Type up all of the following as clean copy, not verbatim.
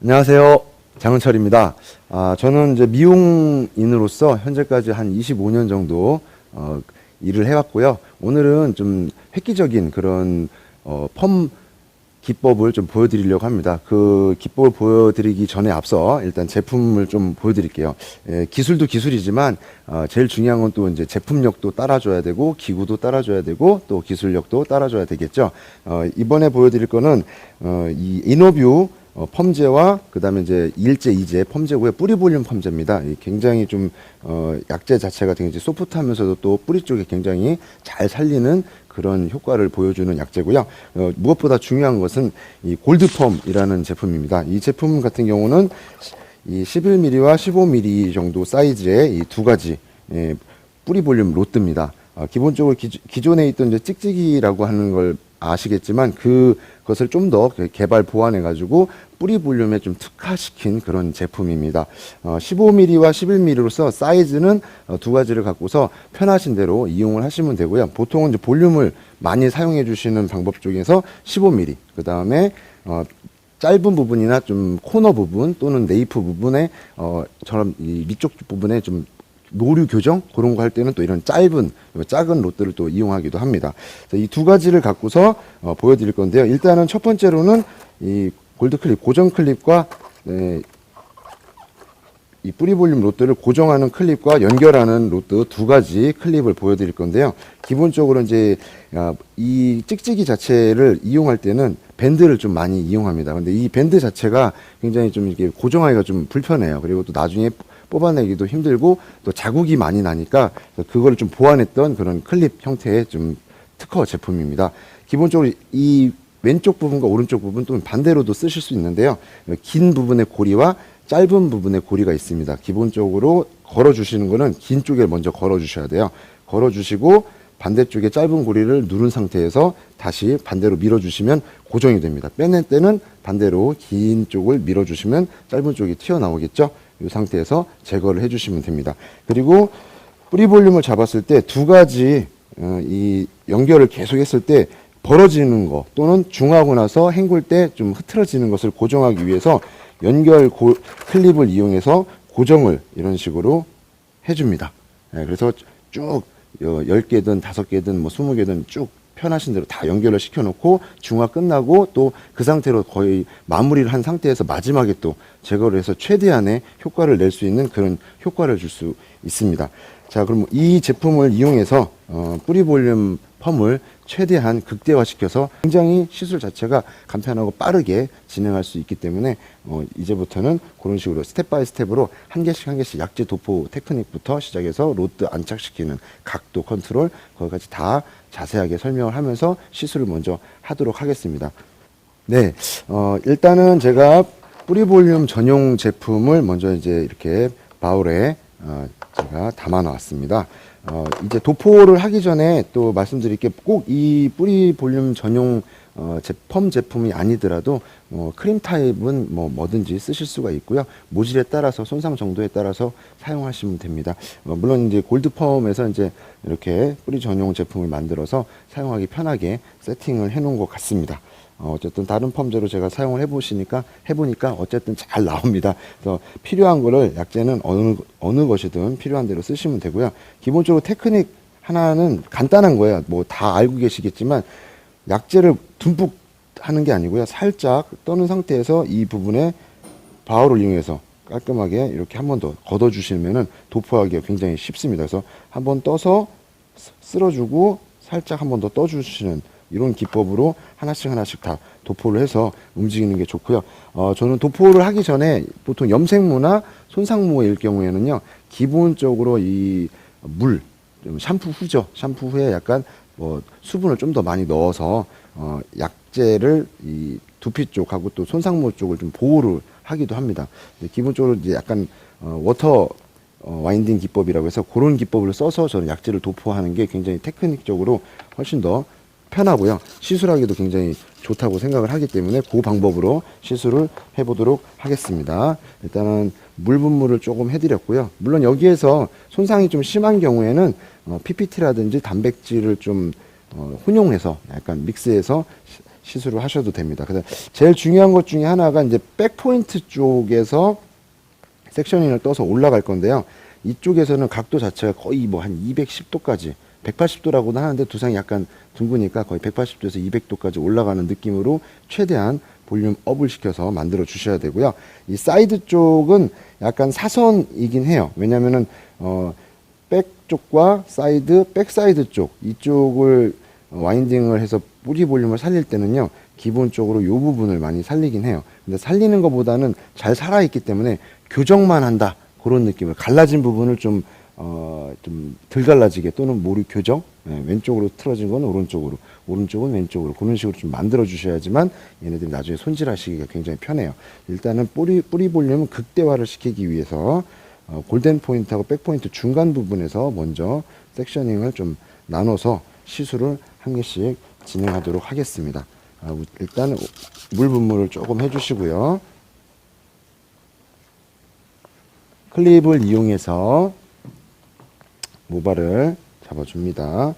안녕하세요. 장은철입니다. 저는 이제 미용인으로서 현재까지 한 25년 정도 일을 해왔고요. 오늘은 좀 획기적인 그런 펌 기법을 좀 보여드리려고 합니다. 그 기법을 보여드리기 전에 앞서 일단 제품을 좀 보여드릴게요. 기술도 기술이지만 제일 중요한 건 또 이제 제품력도 따라줘야 되고 기구도 따라줘야 되고 또 기술력도 따라줘야 되겠죠. 이번에 보여드릴 거는 이 이너뷰 펌제와 그 다음에 이제 1제, 2제 펌제고요. 뿌리 볼륨 펌제입니다. 굉장히 좀 약재 자체가 굉장히 소프트하면서도 또 뿌리 쪽에 굉장히 잘 살리는 그런 효과를 보여주는 약재고요. 무엇보다 중요한 것은 이 골드펌이라는 제품입니다. 이 제품 같은 경우는 이 11mm와 15mm 정도 사이즈의 이 두 가지 뿌리 볼륨 로트입니다. 기본적으로 기존에 있던 이제 찍찍이라고 하는 걸 아시겠지만 그것을 좀 더 개발 보완해 가지고 뿌리 볼륨에 좀 특화시킨 그런 제품입니다. 15mm와 11mm로서 사이즈는 두 가지를 갖고서 편하신 대로 이용을 하시면 되고요. 보통은 이제 볼륨을 많이 사용해 주시는 방법 중에서 15mm, 그 다음에 짧은 부분이나 좀 코너 부분 또는 네이프 부분에 저런 이 밑쪽 부분에 좀 노류 교정 그런 거 할 때는 또 이런 작은 롯들을 또 이용하기도 합니다. 이 두 가지를 갖고서 보여드릴 건데요. 일단은 첫 번째로는 이 골드 클립 고정 클립과 이 뿌리 볼륨 롯들을 고정하는 클립과 연결하는 롯드 두 가지 클립을 보여드릴 건데요. 기본적으로 이제 이 찍찍이 자체를 이용할 때는 밴드를 좀 많이 이용합니다. 근데 이 밴드 자체가 굉장히 좀 이렇게 고정하기가 좀 불편해요. 그리고 또 나중에 뽑아내기도 힘들고 또 자국이 많이 나니까 그거를 좀 보완했던 그런 클립 형태의 좀 특허 제품입니다. 기본적으로 이 왼쪽 부분과 오른쪽 부분 또는 반대로도 쓰실 수 있는데요. 긴 부분의 고리와 짧은 부분의 고리가 있습니다. 기본적으로 걸어주시는 거는 긴 쪽에 먼저 걸어주셔야 돼요. 걸어주시고 반대쪽에 짧은 고리를 누른 상태에서 다시 반대로 밀어주시면 고정이 됩니다. 빼낼 때는 반대로 긴 쪽을 밀어주시면 짧은 쪽이 튀어나오겠죠. 이 상태에서 제거를 해주시면 됩니다. 그리고 뿌리 볼륨을 잡았을 때 두 가지 이 연결을 계속 했을 때 벌어지는 거 또는 중하고 나서 헹굴 때 좀 흐트러지는 것을 고정하기 위해서 연결 클립을 이용해서 고정을 이런 식으로 해줍니다. 그래서 쭉 10개든 5개든 뭐 20개든 쭉 편하신 대로 다 연결을 시켜놓고 중화 끝나고 또 그 상태로 거의 마무리를 한 상태에서 마지막에 또 제거를 해서 최대한의 효과를 낼 수 있는 그런 효과를 줄 수 있습니다. 자, 그럼 이 제품을 이용해서 뿌리 볼륨 펌을 최대한 극대화시켜서 굉장히 시술 자체가 간편하고 빠르게 진행할 수 있기 때문에 이제부터는 그런 식으로 스텝 바이 스텝으로 한 개씩 약재 도포 테크닉부터 시작해서 로드 안착시키는 각도 컨트롤 거기까지 다 자세하게 설명을 하면서 시술을 먼저 하도록 하겠습니다. 네, 일단은 제가 뿌리 볼륨 전용 제품을 먼저 이제 이렇게 바울에 제가 담아 놨습니다. 이제 도포를 하기 전에 또 말씀드릴 게 꼭 이 뿌리 볼륨 전용 펌 제품이 아니더라도 크림 타입은 뭐든지 쓰실 수가 있고요. 모질에 따라서 손상 정도에 따라서 사용하시면 됩니다. 물론 이제 골드 펌에서 이제 이렇게 뿌리 전용 제품을 만들어서 사용하기 편하게 세팅을 해 놓은 것 같습니다. 어쨌든 다른 펌제로 제가 사용을 해보니까 어쨌든 잘 나옵니다. 그래서 필요한 거를 약재는 어느 것이든 필요한 대로 쓰시면 되고요. 기본적으로 테크닉 하나는 간단한 거예요. 뭐 다 알고 계시겠지만 약재를 듬뿍 하는 게 아니고요. 살짝 떠는 상태에서 이 부분에 바울을 이용해서 깔끔하게 이렇게 한 번 더 걷어 주시면은 도포하기가 굉장히 쉽습니다. 그래서 한 번 떠서 쓸어주고 살짝 한 번 더 떠주시는 이런 기법으로 하나씩 다 도포를 해서 움직이는 게 좋고요. 저는 도포를 하기 전에 보통 염색모나 손상모일 경우에는요, 기본적으로 이 물, 샴푸 후죠. 샴푸 후에 약간 수분을 좀 더 많이 넣어서 약재를 이 두피 쪽하고 또 손상모 쪽을 좀 보호를 하기도 합니다. 기본적으로 이제 약간 워터 와인딩 기법이라고 해서 그런 기법을 써서 저는 약재를 도포하는 게 굉장히 테크닉적으로 훨씬 더 편하고요. 시술하기도 굉장히 좋다고 생각을 하기 때문에 그 방법으로 시술을 해보도록 하겠습니다. 일단은 물 분무를 조금 해드렸고요. 물론 여기에서 손상이 좀 심한 경우에는 PPT라든지 단백질을 좀 혼용해서 약간 믹스해서 시술을 하셔도 됩니다. 그다음 제일 중요한 것 중에 하나가 이제 백포인트 쪽에서 섹셔닝을 떠서 올라갈 건데요. 이쪽에서는 각도 자체가 거의 뭐 한 210도까지 180도라고는 하는데 두상이 약간 둥그니까 거의 180도에서 200도까지 올라가는 느낌으로 최대한 볼륨 업을 시켜서 만들어 주셔야 되고요. 이 사이드 쪽은 약간 사선이긴 해요. 왜냐면은 백 쪽과 사이드, 백 사이드 쪽 이쪽을 와인딩을 해서 뿌리 볼륨을 살릴 때는요. 기본적으로 이 부분을 많이 살리긴 해요. 근데 살리는 것보다는 잘 살아있기 때문에 교정만 한다. 그런 느낌을 갈라진 부분을 좀 덜 갈라지게 또는 모류 교정, 왼쪽으로 틀어진 건 오른쪽으로, 오른쪽은 왼쪽으로 그런 식으로 좀 만들어 주셔야지만 얘네들이 나중에 손질하시기가 굉장히 편해요. 일단은 뿌리 볼륨은 극대화를 시키기 위해서 골든 포인트하고 백 포인트 중간 부분에서 먼저 섹셔닝을 좀 나눠서 시술을 한 개씩 진행하도록 하겠습니다. 일단 물 분무를 조금 해주시고요. 클립을 이용해서 모발을 잡아줍니다.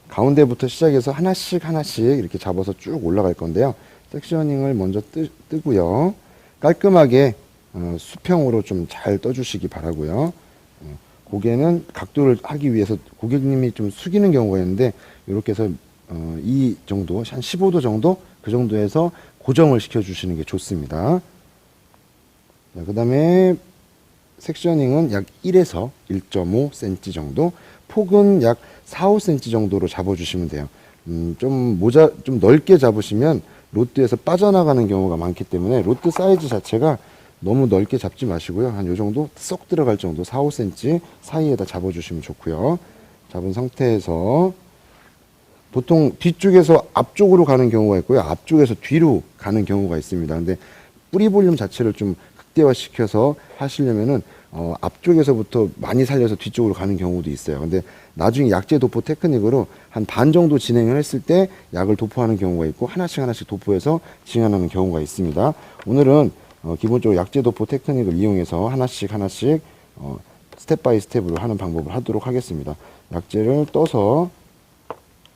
가운데부터 시작해서 하나씩 이렇게 잡아서 쭉 올라갈 건데요. 섹셔닝을 먼저 뜨고요. 깔끔하게 수평으로 좀 잘 떠주시기 바라고요. 고개는 각도를 하기 위해서 고객님이 좀 숙이는 경우가 있는데 이렇게 해서 이 정도 한 15도 정도 그 정도에서 고정을 시켜 주시는 게 좋습니다. 그 다음에 섹셔닝은 약 1에서 1.5cm 정도, 폭은 약 4, 5cm 정도로 잡아주시면 돼요. 좀 넓게 잡으시면 로트에서 빠져나가는 경우가 많기 때문에 로트 사이즈 자체가 너무 넓게 잡지 마시고요. 한 요 정도 쏙 들어갈 정도 4, 5cm 사이에다 잡아주시면 좋고요. 잡은 상태에서 보통 뒤쪽에서 앞쪽으로 가는 경우가 있고요. 앞쪽에서 뒤로 가는 경우가 있습니다. 근데 뿌리 볼륨 자체를 좀 극대화시켜서 하시려면은 앞쪽에서부터 많이 살려서 뒤쪽으로 가는 경우도 있어요. 근데 나중에 약제 도포 테크닉으로 한 반 정도 진행을 했을 때 약을 도포하는 경우가 있고 하나씩 도포해서 진행하는 경우가 있습니다. 오늘은 기본적으로 약제 도포 테크닉을 이용해서 하나씩 스텝 바이 스텝으로 하는 방법을 하도록 하겠습니다. 약제를 떠서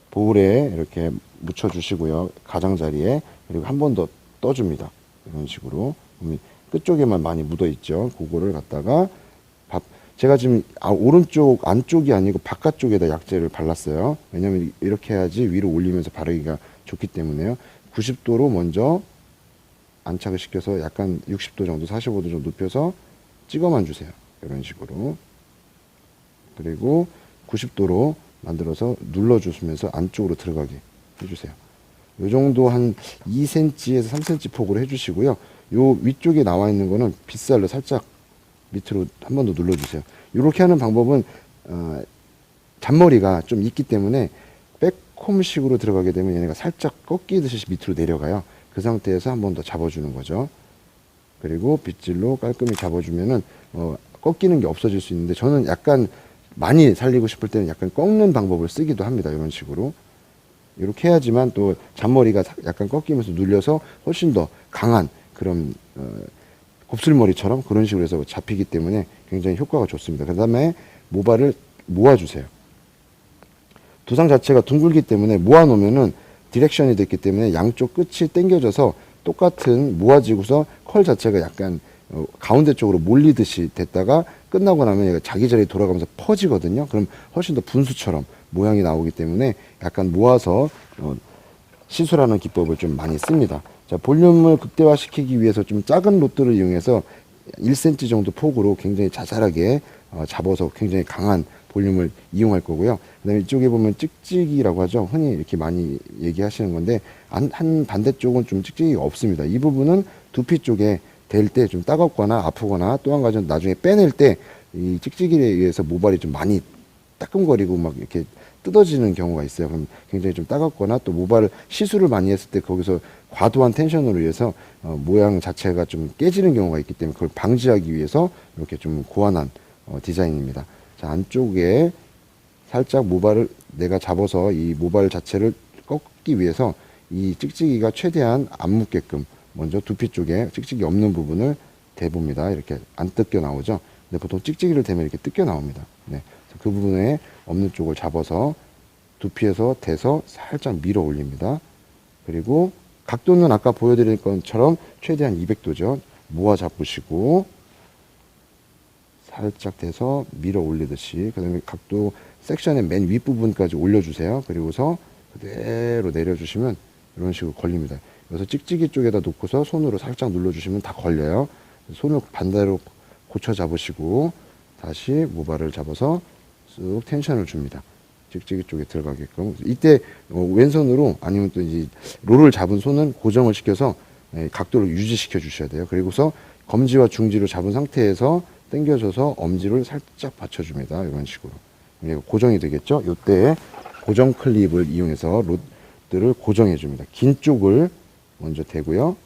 볼에 이렇게 묻혀 주시고요. 가장자리에. 그리고 한 번 더 떠줍니다. 이런 식으로. 끝쪽에만 많이 묻어 있죠. 그거를 갖다가 제가 지금 오른쪽 안쪽이 아니고 바깥쪽에다 약재를 발랐어요. 왜냐면 이렇게 해야지 위로 올리면서 바르기가 좋기 때문에요. 90도로 먼저 안착을 시켜서 약간 60도 정도 45도 정도 높여서 찍어만 주세요. 이런 식으로. 그리고 90도로 만들어서 눌러주시면서 안쪽으로 들어가게 해주세요. 이 정도 한 2cm에서 3cm 폭으로 해주시고요. 요 위쪽에 나와 있는 거는 빗살로 살짝 밑으로 한 번 더 눌러주세요. 이렇게 하는 방법은 잔머리가 좀 있기 때문에 백홈식으로 들어가게 되면 얘네가 살짝 꺾이듯이 밑으로 내려가요. 그 상태에서 한 번 더 잡아주는 거죠. 그리고 빗질로 깔끔히 잡아주면은 꺾이는 게 없어질 수 있는데 저는 약간 많이 살리고 싶을 때는 약간 꺾는 방법을 쓰기도 합니다. 이런 식으로. 이렇게 해야지만 또 잔머리가 약간 꺾이면서 눌려서 훨씬 더 강한 그런 곱슬머리처럼 그런 식으로 해서 잡히기 때문에 굉장히 효과가 좋습니다. 그 다음에 모발을 모아주세요. 두상 자체가 둥글기 때문에 모아놓으면은 디렉션이 됐기 때문에 양쪽 끝이 당겨져서 똑같은 모아지고서 컬 자체가 약간 가운데 쪽으로 몰리듯이 됐다가 끝나고 나면 얘가 자기 자리에 돌아가면서 퍼지거든요. 그럼 훨씬 더 분수처럼 모양이 나오기 때문에 약간 모아서 시술하는 기법을 좀 많이 씁니다. 자, 볼륨을 극대화시키기 위해서 좀 작은 로트를 이용해서 1cm 정도 폭으로 굉장히 자잘하게 잡아서 굉장히 강한 볼륨을 이용할 거고요. 그 다음에 이쪽에 보면 찍찍이라고 하죠. 흔히 이렇게 많이 얘기하시는 건데 한 반대쪽은 좀 찍찍이가 없습니다. 이 부분은 두피 쪽에 댈 때 좀 따갑거나 아프거나 또 한 가지는 나중에 빼낼 때 이 찍찍이에 의해서 모발이 좀 많이 따끔거리고 막 이렇게 뜯어지는 경우가 있어요. 그럼 굉장히 좀 따갑거나 또 모발을 시술을 많이 했을 때 거기서 과도한 텐션으로 인해서 모양 자체가 좀 깨지는 경우가 있기 때문에 그걸 방지하기 위해서 이렇게 좀 고안한 디자인입니다. 자, 안쪽에 살짝 모발을 내가 잡아서 이 모발 자체를 꺾기 위해서 이 찍찍이가 최대한 안 묻게끔 먼저 두피 쪽에 찍찍이 없는 부분을 대봅니다. 이렇게 안 뜯겨 나오죠. 근데 보통 찍찍이를 대면 이렇게 뜯겨 나옵니다. 네. 그 부분에 없는 쪽을 잡아서 두피에서 대서 살짝 밀어 올립니다. 그리고 각도는 아까 보여드린 것처럼 최대한 200도죠. 모아 잡으시고 살짝 대서 밀어 올리듯이, 그 다음에 각도 섹션의 맨 윗부분까지 올려주세요. 그리고서 그대로 내려주시면 이런 식으로 걸립니다. 여기서 찍찍이 쪽에다 놓고서 손으로 살짝 눌러주시면 다 걸려요. 손을 반대로 고쳐 잡으시고 다시 모발을 잡아서 쓱 텐션을 줍니다. 찍찍이 쪽에 들어가게끔. 이때 왼손으로 아니면 또 이제 롤을 잡은 손은 고정을 시켜서 각도를 유지시켜 주셔야 돼요. 그리고서 검지와 중지로 잡은 상태에서 당겨줘서 엄지를 살짝 받쳐줍니다. 이런 식으로. 고정이 되겠죠? 이때 고정 클립을 이용해서 롯들을 고정해 줍니다. 긴 쪽을 먼저 대고요.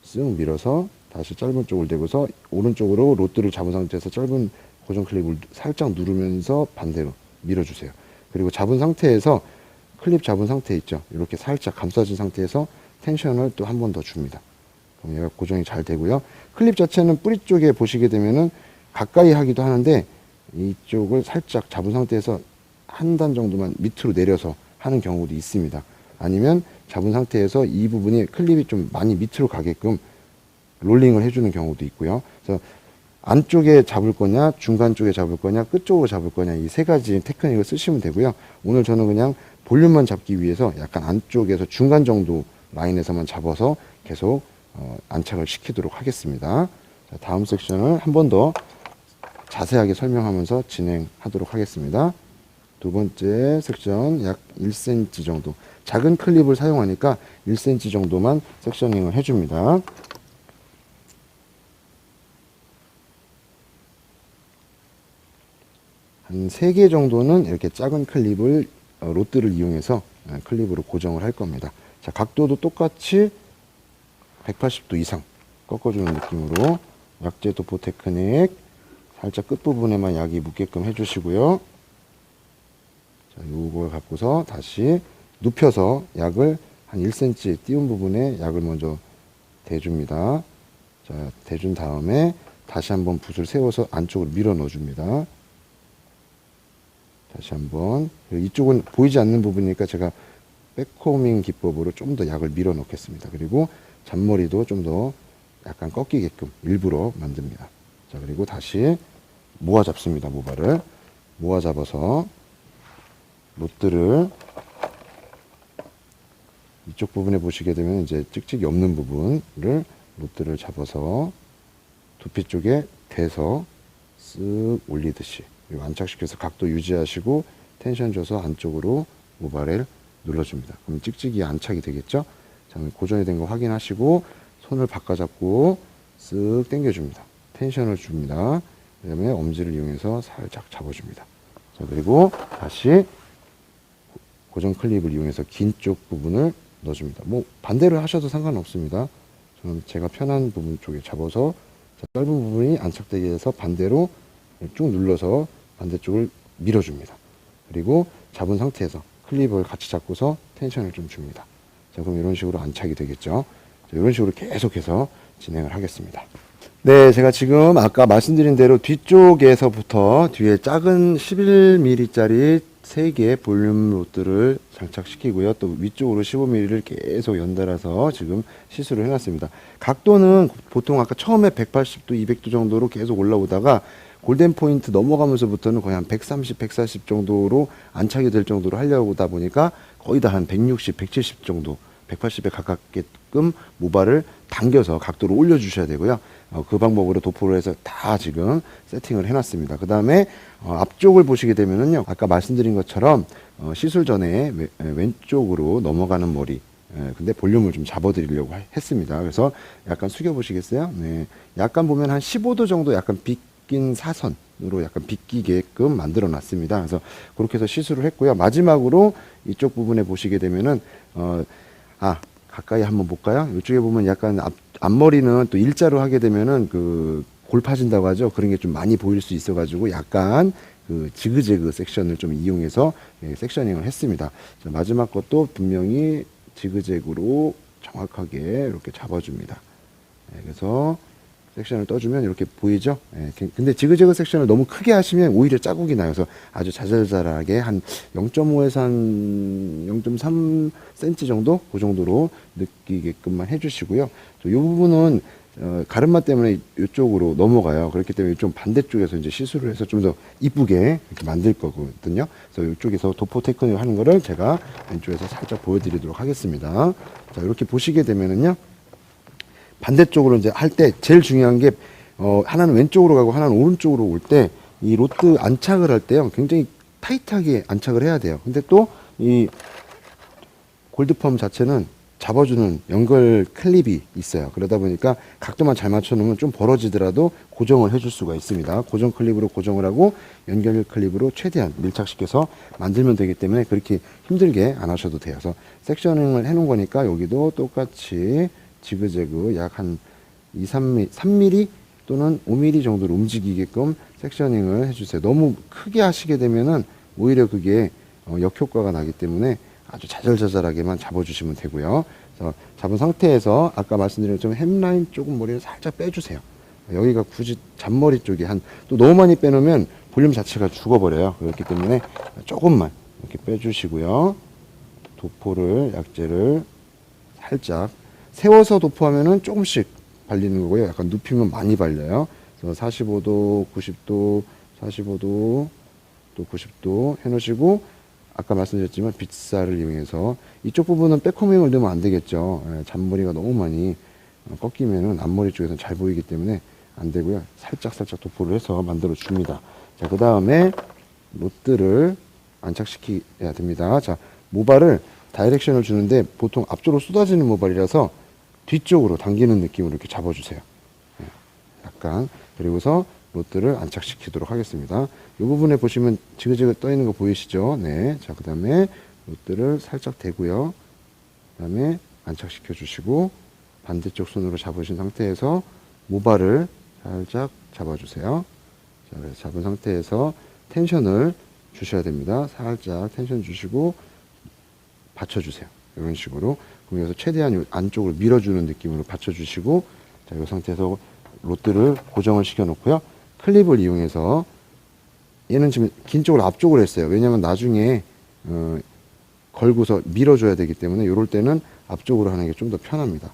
쓱 밀어서 다시 짧은 쪽을 대고서 오른쪽으로 롯들을 잡은 상태에서 짧은 고정 클립을 살짝 누르면서 반대로 밀어주세요. 그리고 잡은 상태에서 클립 잡은 상태 있죠? 이렇게 살짝 감싸진 상태에서 텐션을 또 한 번 더 줍니다. 그럼 얘가 고정이 잘 되고요. 클립 자체는 뿌리 쪽에 보시게 되면은 가까이 하기도 하는데 이쪽을 살짝 잡은 상태에서 한 단 정도만 밑으로 내려서 하는 경우도 있습니다. 아니면 잡은 상태에서 이 부분이 클립이 좀 많이 밑으로 가게끔 롤링을 해주는 경우도 있고요. 그래서 안쪽에 잡을 거냐, 중간 쪽에 잡을 거냐, 끝 쪽으로 잡을 거냐, 이 세 가지 테크닉을 쓰시면 되고요. 오늘 저는 그냥 볼륨만 잡기 위해서 약간 안쪽에서 중간 정도 라인에서만 잡아서 계속 안착을 시키도록 하겠습니다. 자, 다음 섹션을 한 번 더 자세하게 설명하면서 진행하도록 하겠습니다. 두 번째 섹션 약 1cm 정도, 작은 클립을 사용하니까 1cm 정도만 섹셔닝을 해줍니다. 한 3개 정도는 이렇게 작은 클립을 롯들을 이용해서 클립으로 고정을 할 겁니다. 자, 각도도 똑같이 180도 이상 꺾어주는 느낌으로 약제 도포 테크닉 살짝 끝부분에만 약이 묻게끔 해주시고요. 자, 요걸 갖고서 다시 눕혀서 약을 한 1cm 띄운 부분에 약을 먼저 대줍니다. 자, 대준 다음에 다시 한번 붓을 세워서 안쪽으로 밀어 넣어줍니다. 다시 한번. 이쪽은 보이지 않는 부분이니까 제가 백코밍 기법으로 좀 더 약을 밀어 넣겠습니다. 그리고 잔머리도 좀 더 약간 꺾이게끔 일부러 만듭니다. 자, 그리고 다시 모아 잡습니다. 모발을 모아 잡아서 롯들을 이쪽 부분에 보시게 되면 이제 찍찍이 없는 부분을 롯들을 잡아서 두피 쪽에 대서 쓱 올리듯이 안착시켜서 각도 유지하시고 텐션 줘서 안쪽으로 모발을 눌러줍니다. 그럼 찍찍이 안착이 되겠죠? 자, 고정이 된 거 확인하시고 손을 바꿔 잡고 쓱 당겨줍니다. 텐션을 줍니다. 그 다음에 엄지를 이용해서 살짝 잡아줍니다. 자, 그리고 다시 고정 클립을 이용해서 긴 쪽 부분을 넣어줍니다. 뭐 반대로 하셔도 상관없습니다. 저는 제가 편한 부분 쪽에 잡아서 짧은 부분이 안착되게 해서 반대로 쭉 눌러서 반대쪽을 밀어줍니다. 그리고 잡은 상태에서 클립을 같이 잡고서 텐션을 좀 줍니다. 자, 그럼 이런 식으로 안착이 되겠죠. 자, 이런 식으로 계속해서 진행을 하겠습니다. 네, 제가 지금 아까 말씀드린 대로 뒤쪽에서부터 뒤에 작은 11mm짜리 3개 볼륨 롯들을 장착시키고요. 또 위쪽으로 15mm를 계속 연달아서 지금 시술을 해놨습니다. 각도는 보통 아까 처음에 180도, 200도 정도로 계속 올라오다가 골든 포인트 넘어가면서부터는 거의 한 130, 140 정도로 안착이 될 정도로 하려다 보니까 거의 다 한 160, 170 정도, 180에 가깝게끔 모발을 당겨서 각도를 올려주셔야 되고요. 그 방법으로 도포를 해서 다 지금 세팅을 해놨습니다. 그 다음에 앞쪽을 보시게 되면은요, 아까 말씀드린 것처럼 시술 전에 왼쪽으로 넘어가는 머리, 근데 볼륨을 좀 잡아드리려고 했습니다. 그래서 약간 숙여보시겠어요? 네, 약간 보면 한 15도 정도 약간 빗긴 사선으로 약간 빗기게끔 만들어 놨습니다. 그래서 그렇게 해서 시술을 했고요. 마지막으로 이쪽 부분에 보시게 되면은 가까이 한번 볼까요? 이쪽에 보면 약간 앞머리는 또 일자로 하게 되면은 그 골 파진다고 하죠. 그런 게 좀 많이 보일 수 있어가지고 약간 그 지그재그 섹션을 좀 이용해서 섹셔닝을 했습니다. 자, 마지막 것도 분명히 지그재그로 정확하게 이렇게 잡아줍니다. 그래서 섹션을 떠주면 이렇게 보이죠? 예, 근데 지그재그 섹션을 너무 크게 하시면 오히려 자국이 나요. 그래서 아주 자잘자잘하게 한 0.5에서 한 0.3cm 정도? 그 정도로 느끼게끔만 해주시고요. 이 부분은 가르마 때문에 이쪽으로 넘어가요. 그렇기 때문에 좀 반대쪽에서 이제 시술을 해서 좀 더 이쁘게 이렇게 만들 거거든요. 그래서 이쪽에서 도포 테크닉 하는 거를 제가 왼쪽에서 살짝 보여드리도록 하겠습니다. 자, 이렇게 보시게 되면은요. 반대쪽으로 이제 할 때 제일 중요한 게 하나는 왼쪽으로 가고 하나는 오른쪽으로 올 때 이 로드 안착을 할 때요. 굉장히 타이트하게 안착을 해야 돼요. 근데 또 이 골드펌 자체는 잡아주는 연결 클립이 있어요. 그러다 보니까 각도만 잘 맞춰놓으면 좀 벌어지더라도 고정을 해줄 수가 있습니다. 고정 클립으로 고정을 하고 연결 클립으로 최대한 밀착시켜서 만들면 되기 때문에 그렇게 힘들게 안 하셔도 돼요. 그래서 섹셔닝을 해놓은 거니까 여기도 똑같이 지그재그 약 한 3mm 또는 5mm 정도로 움직이게끔 섹셔닝을 해주세요. 너무 크게 하시게 되면은 오히려 그게 역효과가 나기 때문에 아주 자잘자잘하게만 잡아주시면 되고요. 그래서 잡은 상태에서 아까 말씀드린 것처럼 햄라인 쪽은 머리를 살짝 빼주세요. 여기가 굳이 잔머리 쪽이 또 너무 많이 빼놓으면 볼륨 자체가 죽어버려요. 그렇기 때문에 조금만 이렇게 빼주시고요. 도포를, 약재를 살짝 세워서 도포하면은 조금씩 발리는 거고요. 약간 눕히면 많이 발려요. 그래서 45도, 90도, 45도, 또 90도 해놓으시고 아까 말씀드렸지만 빗살을 이용해서 이쪽 부분은 백코밍을 넣으면 안 되겠죠. 잔머리가 너무 많이 꺾이면은 앞머리 쪽에서는 잘 보이기 때문에 안 되고요. 살짝 도포를 해서 만들어 줍니다. 자, 그 다음에 로드를 안착시켜야 됩니다. 자, 모발을 다이렉션을 주는데 보통 앞쪽으로 쏟아지는 모발이라서 뒤쪽으로 당기는 느낌으로 이렇게 잡아주세요. 약간. 그리고서 로드를 안착시키도록 하겠습니다. 이 부분에 보시면 지그재그 떠 있는 거 보이시죠? 네. 자, 그 다음에 로드를 살짝 대고요. 그 다음에 안착시켜 주시고 반대쪽 손으로 잡으신 상태에서 모발을 살짝 잡아주세요. 자, 그래서 잡은 상태에서 텐션을 주셔야 됩니다. 살짝 텐션 주시고 받쳐주세요. 이런 식으로. 그럼 여기서 최대한 안쪽으로 밀어주는 느낌으로 받쳐주시고, 자, 이 상태에서 로드를 고정을 시켜 놓고요. 클립을 이용해서 얘는 지금 긴 쪽으로 앞쪽으로 했어요. 왜냐면 나중에 걸고서 밀어줘야 되기 때문에 이럴 때는 앞쪽으로 하는 게 좀 더 편합니다.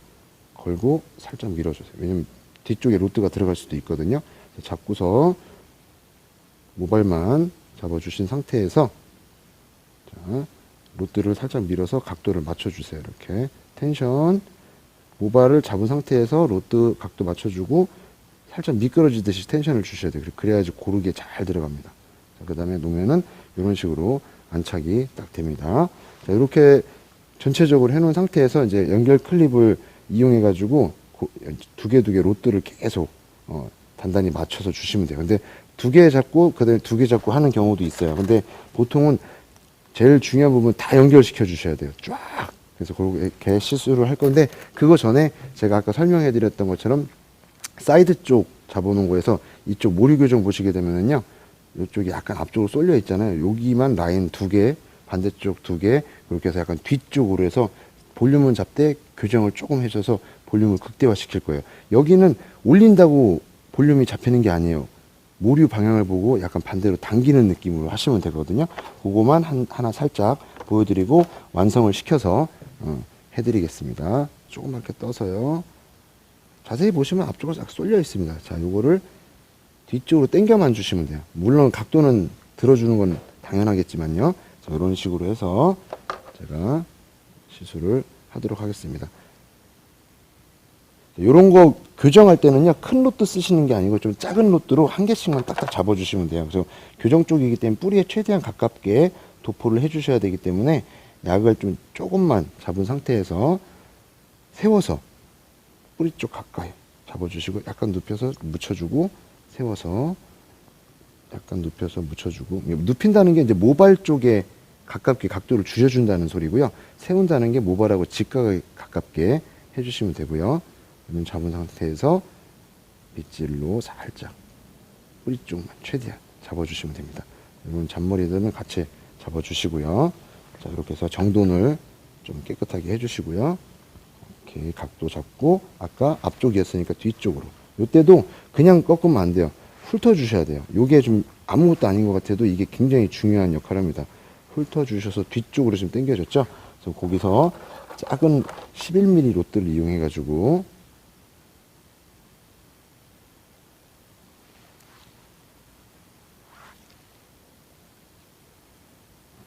걸고 살짝 밀어주세요. 왜냐면 뒤쪽에 로드가 들어갈 수도 있거든요. 잡고서 모발만 잡아주신 상태에서 자, 로드를 살짝 밀어서 각도를 맞춰주세요. 이렇게 텐션 모발을 잡은 상태에서 로드 각도 맞춰주고 살짝 미끄러지듯이 텐션을 주셔야 돼요. 그래야지 고르게 잘 들어갑니다. 그 다음에 놓으면은 이런 식으로 안착이 딱 됩니다. 자, 이렇게 전체적으로 해놓은 상태에서 이제 연결 클립을 이용해 가지고 두 개 로드를 계속 단단히 맞춰서 주시면 돼요. 근데 두 개 잡고 그다음에 두 개 잡고 하는 경우도 있어요. 근데 보통은 제일 중요한 부분 다 연결시켜 주셔야 돼요. 쫙. 그래서 그렇게 시술을 할 건데 그거 전에 제가 아까 설명해 드렸던 것처럼 사이드 쪽 잡아놓은 거에서 이쪽 모류 교정 보시게 되면은요. 이쪽이 약간 앞쪽으로 쏠려 있잖아요. 여기만 라인 두 개, 반대쪽 두 개, 그렇게 해서 약간 뒤쪽으로 해서 볼륨은 잡되 교정을 조금 해줘서 볼륨을 극대화 시킬 거예요. 여기는 올린다고 볼륨이 잡히는 게 아니에요. 모류 방향을 보고 약간 반대로 당기는 느낌으로 하시면 되거든요. 그거만 하나 살짝 보여드리고 완성을 시켜서 해드리겠습니다. 조그맣게 떠서요. 자세히 보시면 앞쪽으로 싹 쏠려 있습니다. 자, 요거를 뒤쪽으로 당겨만 주시면 돼요. 물론 각도는 들어주는 건 당연하겠지만요. 자, 이런 식으로 해서 제가 시술을 하도록 하겠습니다. 이런 거 교정할 때는요, 큰 로드 쓰시는 게 아니고 좀 작은 로드로 한 개씩만 딱딱 잡아주시면 돼요. 그래서 교정 쪽이기 때문에 뿌리에 최대한 가깝게 도포를 해주셔야 되기 때문에 약을 좀 조금만 잡은 상태에서 세워서 뿌리 쪽 가까이 잡아주시고 약간 눕혀서 묻혀주고 세워서 약간 눕혀서 묻혀주고 눕힌다는 게 이제 모발 쪽에 가깝게 각도를 줄여준다는 소리고요. 세운다는 게 모발하고 직각에 가깝게 해주시면 되고요. 잡은 상태에서 빗질로 살짝 뿌리 쪽만 최대한 잡아주시면 됩니다. 이런 잔머리들은 같이 잡아주시고요. 자, 이렇게 해서 정돈을 좀 깨끗하게 해주시고요. 이렇게 각도 잡고 아까 앞쪽이었으니까 뒤쪽으로 이때도 그냥 꺾으면 안 돼요. 훑어 주셔야 돼요. 요게 좀 아무것도 아닌 것 같아도 이게 굉장히 중요한 역할을 합니다. 훑어 주셔서 뒤쪽으로 좀 당겨졌죠. 그래서 거기서 작은 11mm 롯들을 이용해 가지고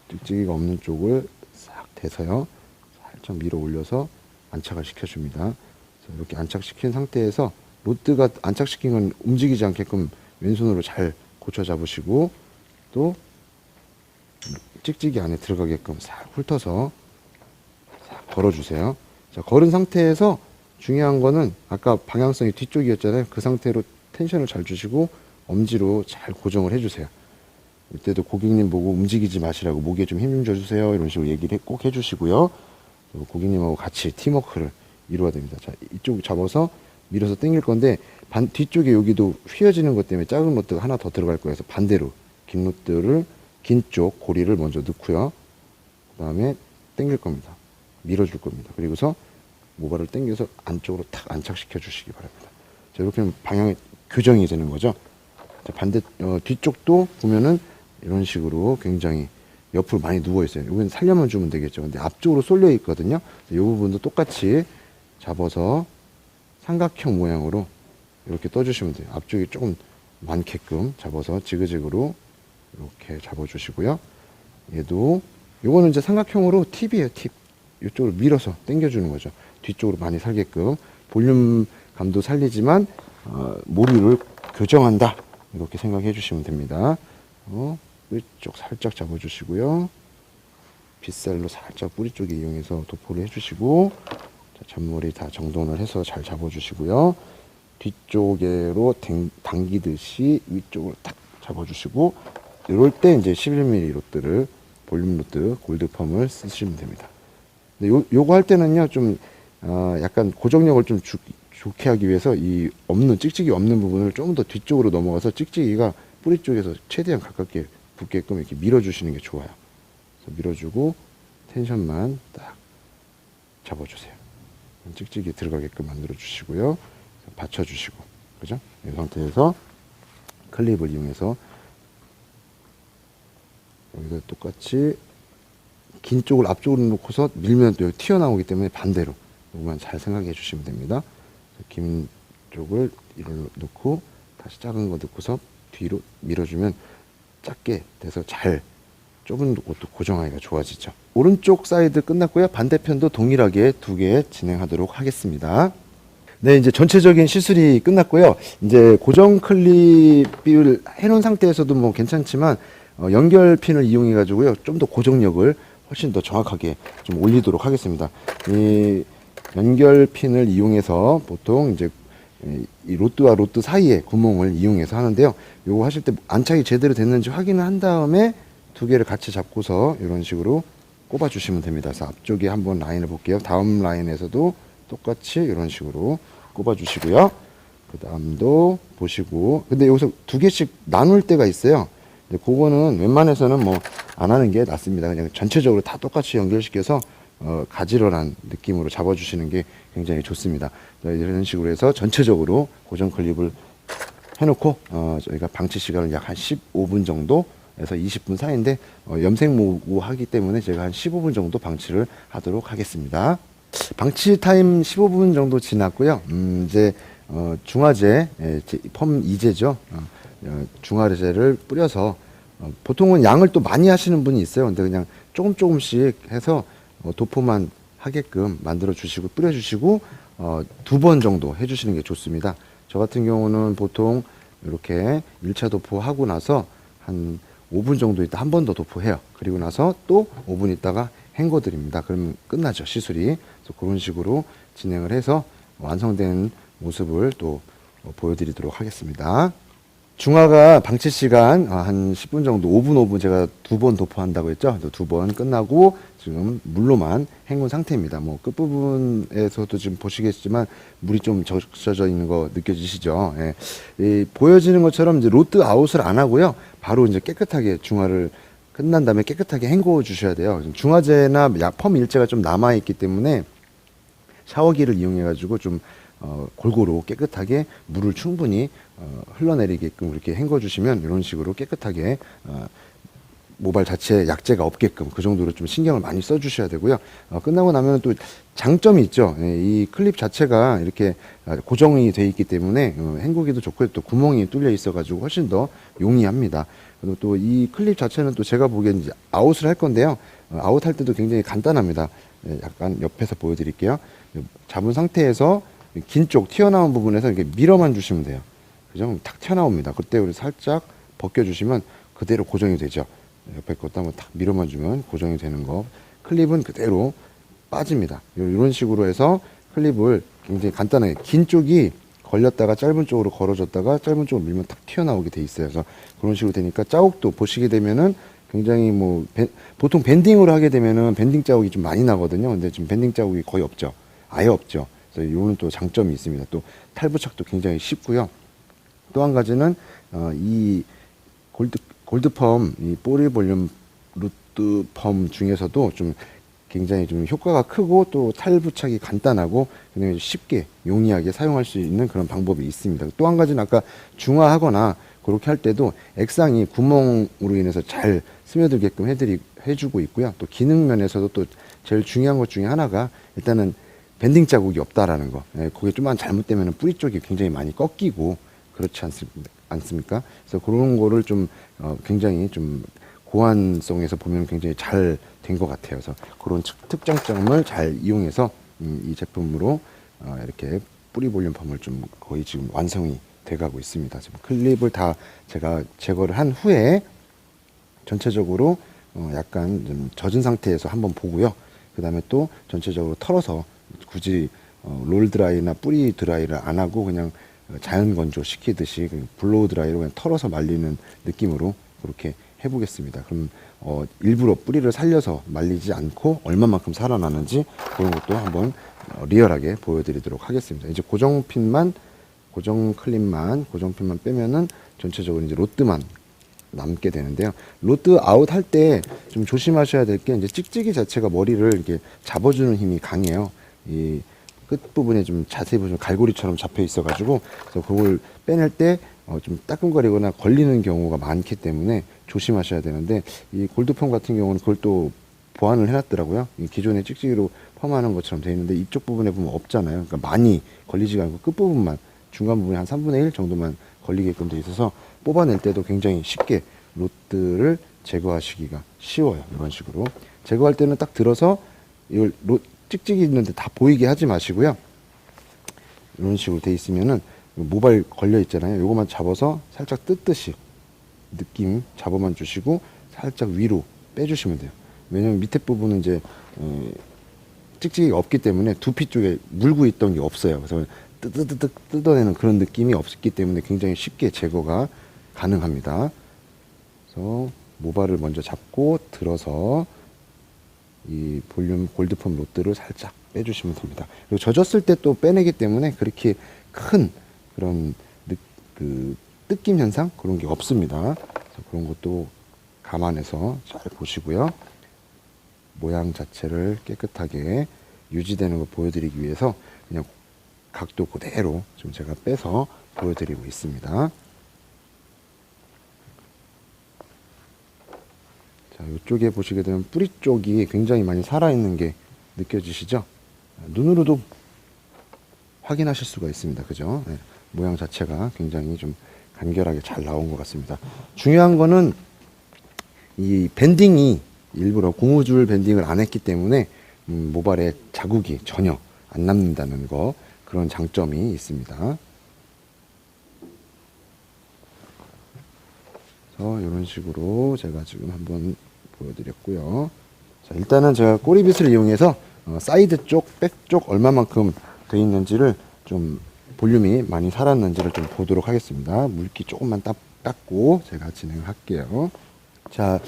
찍찍이가 없는 쪽을 싹 대서요. 살짝 밀어 올려서 안착을 시켜줍니다. 이렇게 안착시킨 상태에서 롯드가 안착시킨 건 움직이지 않게끔 왼손으로 잘 고쳐 잡으시고 또 찍찍이 안에 들어가게끔 싹 훑어서 싹 걸어주세요. 자, 걸은 상태에서 중요한 거는 아까 방향성이 뒤쪽이었잖아요. 그 상태로 텐션을 잘 주시고 엄지로 잘 고정을 해주세요. 이때도 고객님 보고 움직이지 마시라고 목에 좀 힘 좀 줘주세요. 이런 식으로 얘기를 꼭 해주시고요. 고객님하고 같이 팀워크를 이루어야 됩니다. 자, 이쪽 잡아서 밀어서 당길 건데 뒤쪽에 여기도 휘어지는 것 때문에 작은 롯드가 하나 더 들어갈 거예요. 그래서 반대로 긴 롯드를 긴 쪽 고리를 먼저 넣고요. 그 다음에 당길 겁니다. 밀어줄 겁니다. 그리고서 모발을 당겨서 안쪽으로 탁 안착시켜 주시기 바랍니다. 자, 이렇게 하면 방향이 교정이 되는 거죠. 자, 뒤쪽도 보면은 이런 식으로 굉장히 옆으로 많이 누워 있어요. 여기는 살려만 주면 되겠죠. 근데 앞쪽으로 쏠려 있거든요. 이 부분도 똑같이 잡아서 삼각형 모양으로 이렇게 떠주시면 돼요. 앞쪽이 조금 많게끔 잡아서 지그재그로 이렇게 잡아주시고요. 얘도 요거는 이제 삼각형으로 팁이에요. 팁. 이쪽으로 밀어서 당겨주는 거죠. 뒤쪽으로 많이 살게끔 볼륨감도 살리지만 모류를 교정한다. 이렇게 생각해 주시면 됩니다. 뿌리 쪽 살짝 잡아주시고요. 빗살로 살짝 뿌리 쪽에 이용해서 도포를 해주시고 자, 잔머리 다 정돈을 해서 잘 잡아주시고요. 뒤쪽으로 당기듯이 위쪽으로 딱 잡아주시고 이럴 때 이제 11mm 롯드를 볼륨 롯드 골드펌을 쓰시면 됩니다. 근데 요거 할 때는요 좀 약간 고정력을 좀 좋게 하기 위해서 이 찍찍이 없는 부분을 좀 더 뒤쪽으로 넘어가서 찍찍이가 뿌리 쪽에서 최대한 가깝게 붙게끔 이렇게 밀어주시는 게 좋아요. 그래서 밀어주고 텐션만 딱 잡아주세요. 찍찍이 들어가게끔 만들어 주시고요. 받쳐주시고, 그죠? 이 상태에서 클립을 이용해서 여기서 똑같이 긴 쪽을 앞쪽으로 놓고서 밀면 또 튀어나오기 때문에 반대로 이것만 잘 생각해 주시면 됩니다. 긴 쪽을 이걸 놓고 다시 작은 거 넣고서 뒤로 밀어주면 작게 돼서 잘 좁은 곳도 고정하기가 좋아지죠. 오른쪽 사이드 끝났고요. 반대편도 동일하게 2개 진행하도록 하겠습니다. 네, 이제 전체적인 시술이 끝났고요. 이제 고정 클립을 해놓은 상태에서도 뭐 괜찮지만 연결핀을 이용해 가지고요. 좀 더 고정력을 훨씬 더 정확하게 좀 올리도록 하겠습니다. 이 연결핀을 이용해서 보통 이제 이 롯드와 롯드 사이에 구멍을 이용해서 하는데요. 요거 하실 때 안착이 제대로 됐는지 확인을 한 다음에 2개를 같이 잡고서 이런 식으로 꼽아 주시면 됩니다. 그래서 앞쪽에 한번 라인을 볼게요. 다음 라인에서도 똑같이 이런 식으로 꼽아 주시고요. 그 다음도 보시고, 근데 여기서 2개씩 나눌 때가 있어요. 근데 그거는 웬만해서는 뭐 안 하는 게 낫습니다. 그냥 전체적으로 다 똑같이 연결시켜서 가지런한 느낌으로 잡아주시는 게 굉장히 좋습니다. 이런 식으로 해서 전체적으로 고정 클립을 해놓고 저희가 방치 시간을 약 한 15분 정도에서 20분 사이인데 염색모구 하기 때문에 제가 한 15분 정도 방치를 하도록 하겠습니다. 방치 타임 15분 정도 지났고요. 이제 중화제, 펌 이제죠. 중화제를 뿌려서 보통은 양을 또 많이 하시는 분이 있어요. 근데 그냥 조금씩 해서 도포만 하게끔 만들어 주시고 뿌려 주시고 2번 정도 해 주시는 게 좋습니다. 저 같은 경우는 보통 이렇게 1차 도포하고 나서 한 5분 정도 있다 한 번 더 도포해요. 그리고 나서 또 5분 있다가 헹궈 드립니다. 그러면 끝나죠, 시술이. 그래서 그런 식으로 진행을 해서 완성된 모습을 또 보여드리도록 하겠습니다. 중화가 방치 시간 한 10분 정도, 5분 제가 2번 도포한다고 했죠. 2번 끝나고 지금 물로만 헹군 상태입니다. 뭐 끝부분에서도 지금 보시겠지만 물이 좀 적셔져 있는 거 느껴지시죠? 예. 보여지는 것처럼 이제 로드 아웃을 안 하고요. 바로 이제 깨끗하게 중화를 끝난 다음에 깨끗하게 헹궈 주셔야 돼요. 중화제나 펌 일제가 좀 남아 있기 때문에 샤워기를 이용해 가지고 좀 골고루 깨끗하게 물을 충분히 흘러내리게끔 이렇게 헹궈 주시면 이런 식으로 깨끗하게 모발 자체에 약재가 없게끔 그 정도로 좀 신경을 많이 써 주셔야 되고요. 끝나고 나면 또 장점이 있죠. 이 클립 자체가 이렇게 고정이 돼 있기 때문에 헹구기도 좋고 또 구멍이 뚫려 있어 가지고 훨씬 더 용이합니다. 그리고 또 이 클립 자체는 또 제가 보기엔 이제 아웃을 할 건데요. 아웃할 때도 굉장히 간단합니다. 약간 옆에서 보여드릴게요. 잡은 상태에서 긴 쪽 튀어나온 부분에서 이렇게 밀어만 주시면 돼요. 그죠? 탁 튀어나옵니다. 그때 우리 살짝 벗겨주시면 그대로 고정이 되죠. 옆에 것도 한번 탁 밀어만 주면 고정이 되는 거. 클립은 그대로 빠집니다. 이런 식으로 해서 클립을 굉장히 간단하게 긴 쪽이 걸렸다가 짧은 쪽으로 걸어졌다가 짧은 쪽으로 밀면 탁 튀어나오게 돼 있어요. 그래서 그런 식으로 되니까 자국도 보시게 되면은 굉장히 뭐 보통 밴딩으로 하게 되면은 밴딩 자국이 좀 많이 나거든요. 근데 지금 밴딩 자국이 거의 없죠. 아예 없죠. 그래서 이거는 또 장점이 있습니다. 또 탈부착도 굉장히 쉽고요. 또 한 가지는 이 골드펌 이 뽀리 볼륨 루트 펌 중에서도 좀 굉장히 좀 효과가 크고 또 탈부착이 간단하고 굉장히 쉽게 용이하게 사용할 수 있는 그런 방법이 있습니다. 또 한 가지는 아까 중화하거나 그렇게 할 때도 액상이 구멍으로 인해서 잘 스며들게끔 해주고 있고요. 또 기능 면에서도 또 제일 중요한 것 중에 하나가 일단은 밴딩 자국이 없다라는 거. 그게 좀만 잘못되면 뿌리 쪽이 굉장히 많이 꺾이고 그렇지 않습니까? 그래서 그런 거를 좀 굉장히 좀 고안성에서 보면 굉장히 잘 된 것 같아요. 그래서 그런 특장점을 잘 이용해서 이 제품으로 이렇게 뿌리 볼륨 펌을 좀 거의 지금 완성이 돼가고 있습니다. 지금 클립을 다 제가 제거를 한 후에 전체적으로 약간 좀 젖은 상태에서 한번 보고요. 그 다음에 또 전체적으로 털어서 굳이 롤 드라이나 뿌리 드라이를 안 하고 그냥 자연 건조 시키듯이 블로우 드라이로 그냥 털어서 말리는 느낌으로 그렇게 해보겠습니다. 그럼 일부러 뿌리를 살려서 말리지 않고 얼마만큼 살아나는지 그런 것도 한번 리얼하게 보여드리도록 하겠습니다. 이제 고정 클립만 빼면은 전체적으로 이제 로드만 남게 되는데요. 로드 아웃 할 때 좀 조심하셔야 될 게 이제 찍찍이 자체가 머리를 이렇게 잡아주는 힘이 강해요. 이 끝부분에 좀 자세히 보시면 갈고리처럼 잡혀 있어가지고 그래서 그걸 빼낼 때 좀 따끔거리거나 걸리는 경우가 많기 때문에 조심하셔야 되는데 이 골드펌 같은 경우는 그걸 또 보완을 해놨더라고요. 이 기존의 찍찍이로 펌하는 것처럼 되어 있는데 이쪽 부분에 보면 없잖아요. 그러니까 많이 걸리지가 않고 끝부분만 중간 부분에 한 3분의 1 정도만 걸리게끔 되어 있어서 뽑아낼 때도 굉장히 쉽게 로드를 제거하시기가 쉬워요. 이런 식으로 제거할 때는 딱 들어서 이걸 찍찍이 있는데 다 보이게 하지 마시고요. 이런 식으로 돼 있으면은 모발 걸려 있잖아요. 요거만 잡아서 살짝 뜯듯이 느낌 잡아만 주시고 살짝 위로 빼주시면 돼요. 왜냐면 밑에 부분은 이제 찍찍이가 없기 때문에 두피 쪽에 물고 있던 게 없어요. 그래서 뜨뜨뜨 뜯어내는 그런 느낌이 없기 때문에 굉장히 쉽게 제거가 가능합니다. 그래서 모발을 먼저 잡고 들어서 이 볼륨 골드펌 로드를 살짝 빼주시면 됩니다. 그리고 젖었을 때 또 빼내기 때문에 그렇게 큰 그런 그 뜯김 현상 그런 게 없습니다. 그래서 그런 것도 감안해서 잘 보시고요. 모양 자체를 깨끗하게 유지되는 걸 보여드리기 위해서 그냥 각도 그대로 좀 제가 빼서 보여드리고 있습니다. 자, 이쪽에 보시게 되면 뿌리 쪽이 굉장히 많이 살아있는 게 느껴지시죠? 눈으로도 확인하실 수가 있습니다. 그죠? 네, 모양 자체가 굉장히 좀 간결하게 잘 나온 것 같습니다. 중요한 거는 이 밴딩이 일부러 고무줄 밴딩을 안 했기 때문에 모발에 자국이 전혀 안 남는다는 거 그런 장점이 있습니다. 그래서 이런 식으로 제가 지금 한번 보여드렸고요. 자, 일단은 제가 꼬리빗을 이용해서 사이드 쪽, 백 쪽 얼마만큼 돼 있는지를 좀 볼륨이 많이 살았는지를 좀 보도록 하겠습니다. 물기 조금만 닦고 제가 진행을 할게요. 자,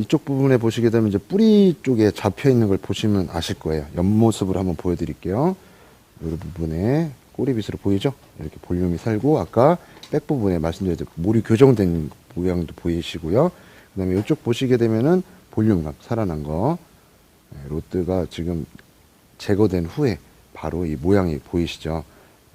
이쪽 부분에 보시게 되면 이제 뿌리 쪽에 잡혀 있는 걸 보시면 아실 거예요. 옆모습으로 한번 보여드릴게요. 이 부분에 꼬리빗으로 보이죠? 이렇게 볼륨이 살고 아까 백 부분에 말씀드렸듯이 몰이 교정된 모양도 보이시고요. 그 다음에 이쪽 보시게 되면은 볼륨감 살아난 거 로드가 지금 제거된 후에 바로 이 모양이 보이시죠?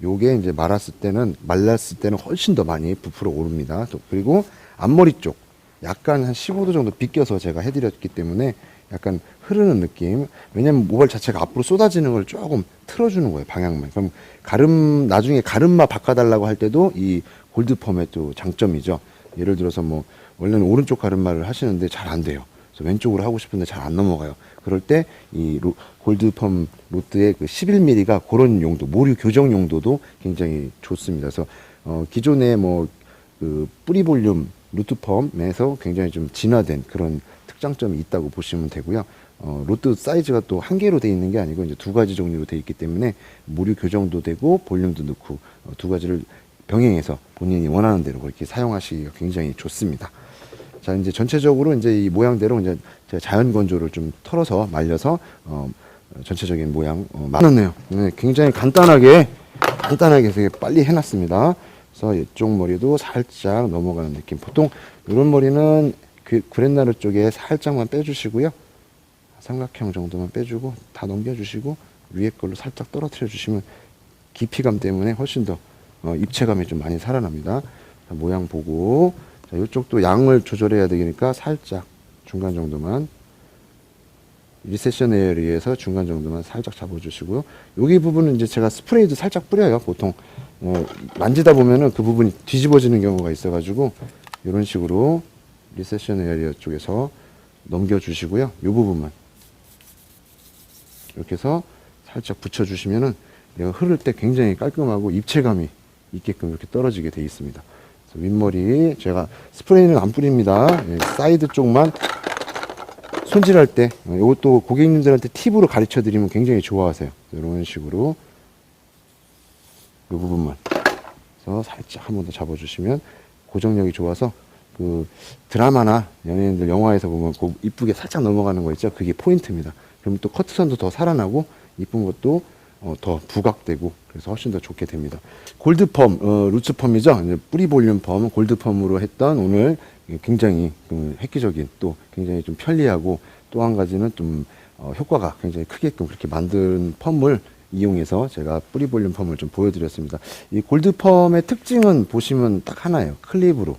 요게 이제 말랐을 때는 훨씬 더 많이 부풀어 오릅니다. 또 그리고 앞머리 쪽 약간 한 15도 정도 비껴서 제가 해드렸기 때문에 약간 흐르는 느낌. 왜냐면 모발 자체가 앞으로 쏟아지는 걸 조금 틀어주는 거예요, 방향만. 그럼 나중에 가름마 바꿔달라고 할 때도 이 골드펌의 또 장점이죠. 예를 들어서 뭐 원래는 오른쪽 가름마를 하시는데 잘 안 돼요. 그래서 왼쪽으로 하고 싶은데 잘 안 넘어가요. 그럴 때 이 골드펌 로트의 그 11mm가 그런 용도, 모류 교정 용도도 굉장히 좋습니다. 그래서 기존의 뭐 그 뿌리 볼륨 루트펌에서 굉장히 좀 진화된 그런 특장점이 있다고 보시면 되고요. 로트 사이즈가 또 한 개로 되어 있는 게 아니고 이제 두 가지 종류로 되어 있기 때문에 모류 교정도 되고 볼륨도 넣고 두 가지를 병행해서 본인이 원하는 대로 그렇게 사용하시기가 굉장히 좋습니다. 자, 이제 전체적으로 이제 이 모양대로 이제 제가 자연 건조를 좀 털어서 말려서 전체적인 모양 만들었네요. 네, 굉장히 간단하게 되게 빨리 해놨습니다. 그래서 이쪽 머리도 살짝 넘어가는 느낌. 보통 이런 머리는 그랜나루 쪽에 살짝만 빼주시고요. 삼각형 정도만 빼주고 다 넘겨주시고 위에 걸로 살짝 떨어뜨려 주시면 깊이감 때문에 훨씬 더 입체감이 좀 많이 살아납니다. 자, 모양 보고 자, 이쪽도 양을 조절해야 되니까 살짝 중간 정도만 리세션 에어리에서 중간 정도만 살짝 잡아주시고요. 여기 부분은 이제 제가 스프레이도 살짝 뿌려요. 보통 만지다 보면은 그 부분이 뒤집어지는 경우가 있어가지고 이런 식으로 리세션 에어리어 쪽에서 넘겨주시고요. 이 부분만 이렇게 해서 살짝 붙여주시면은 내가 흐를 때 굉장히 깔끔하고 입체감이 있게끔 이렇게 떨어지게 되어 있습니다. 그래서 윗머리 제가 스프레이는 안 뿌립니다. 사이드 쪽만 손질할 때 이것도 고객님들한테 팁으로 가르쳐 드리면 굉장히 좋아하세요. 이런 식으로 이 부분만 그래서 살짝 한 번 더 잡아주시면 고정력이 좋아서 그 드라마나 연예인들 영화에서 보면 이쁘게 살짝 넘어가는 거 있죠. 그게 포인트입니다. 그럼 또 커트선도 더 살아나고 이쁜 것도 더 부각되고 그래서 훨씬 더 좋게 됩니다. 골드펌, 루츠펌이죠. 뿌리 볼륨 펌, 골드펌으로 했던 오늘 굉장히 획기적인 또 굉장히 좀 편리하고 또 한 가지는 좀 효과가 굉장히 크게끔 그렇게 만든 펌을 이용해서 제가 뿌리 볼륨 펌을 좀 보여드렸습니다. 이 골드펌의 특징은 보시면 딱 하나예요. 클립으로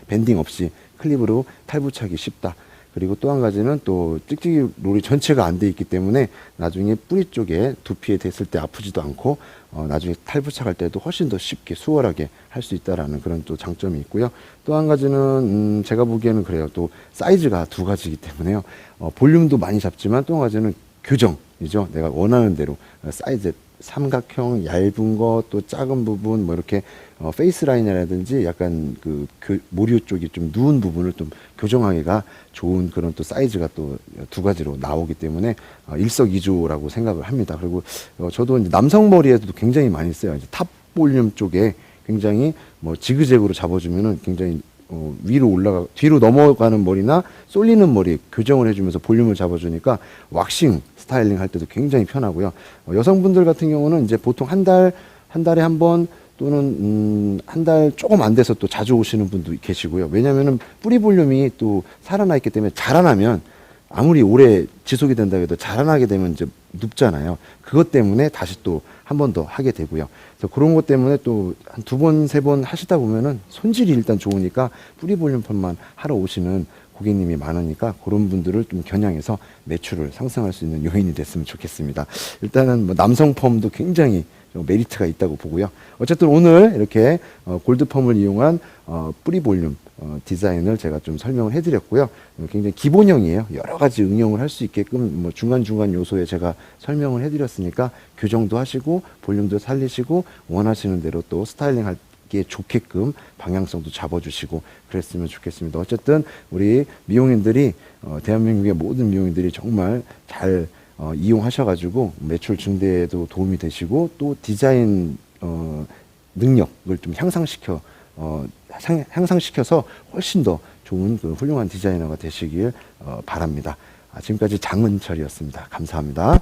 밴딩 없이 클립으로 탈부착이 쉽다. 그리고 또 한 가지는 또 찍찍이 롤이 전체가 안 돼 있기 때문에 나중에 뿌리 쪽에 두피에 댔을 때 아프지도 않고 나중에 탈부착할 때도 훨씬 더 쉽게 수월하게 할 수 있다라는 그런 또 장점이 있고요. 또 한 가지는 제가 보기에는 그래요. 또 사이즈가 두 가지이기 때문에요. 볼륨도 많이 잡지만 또 한 가지는 교정이죠. 내가 원하는 대로 사이즈 삼각형 얇은 거 또 작은 부분 뭐 이렇게 페이스 라인이라든지 약간 그 모류 쪽이 좀 누운 부분을 좀 교정하기가 좋은 그런 또 사이즈가 또 두 가지로 나오기 때문에 일석이조라고 생각을 합니다. 그리고 저도 이제 남성 머리에도 굉장히 많이 써요. 이제 탑 볼륨 쪽에 굉장히 뭐 지그재그로 잡아주면은 굉장히 뒤로 넘어가는 머리나 쏠리는 머리 교정을 해주면서 볼륨을 잡아주니까 왁싱 스타일링 할 때도 굉장히 편하고요. 여성분들 같은 경우는 이제 보통 한 달에 한 번 또는 한 달 조금 안 돼서 또 자주 오시는 분도 계시고요. 왜냐면은 뿌리 볼륨이 또 살아나 있기 때문에 자라나면 아무리 오래 지속이 된다 해도 자라나게 되면 이제 눕잖아요. 그것 때문에 다시 또 한 번 더 하게 되고요. 그래서 그런 것 때문에 또 한 두 번, 세 번 하시다 보면은 손질이 일단 좋으니까 뿌리 볼륨펌만 하러 오시는 고객님이 많으니까 그런 분들을 좀 겨냥해서 매출을 상승할 수 있는 요인이 됐으면 좋겠습니다. 일단은 뭐 남성 펌도 굉장히 메리트가 있다고 보고요. 어쨌든 오늘 이렇게 골드펌을 이용한 뿌리 볼륨 디자인을 제가 좀 설명을 해드렸고요. 굉장히 기본형이에요. 여러 가지 응용을 할 수 있게끔 뭐 중간중간 요소에 제가 설명을 해드렸으니까 교정도 하시고 볼륨도 살리시고 원하시는 대로 또 스타일링 하기에 좋게끔 방향성도 잡아주시고 그랬으면 좋겠습니다. 어쨌든 우리 미용인들이 대한민국의 모든 미용인들이 정말 잘 이용하셔가지고 매출 증대에도 도움이 되시고 또 디자인 능력을 좀 향상시켜서 훨씬 더 좋은 그 훌륭한 디자이너가 되시길 바랍니다. 지금까지 장은철이었습니다. 감사합니다.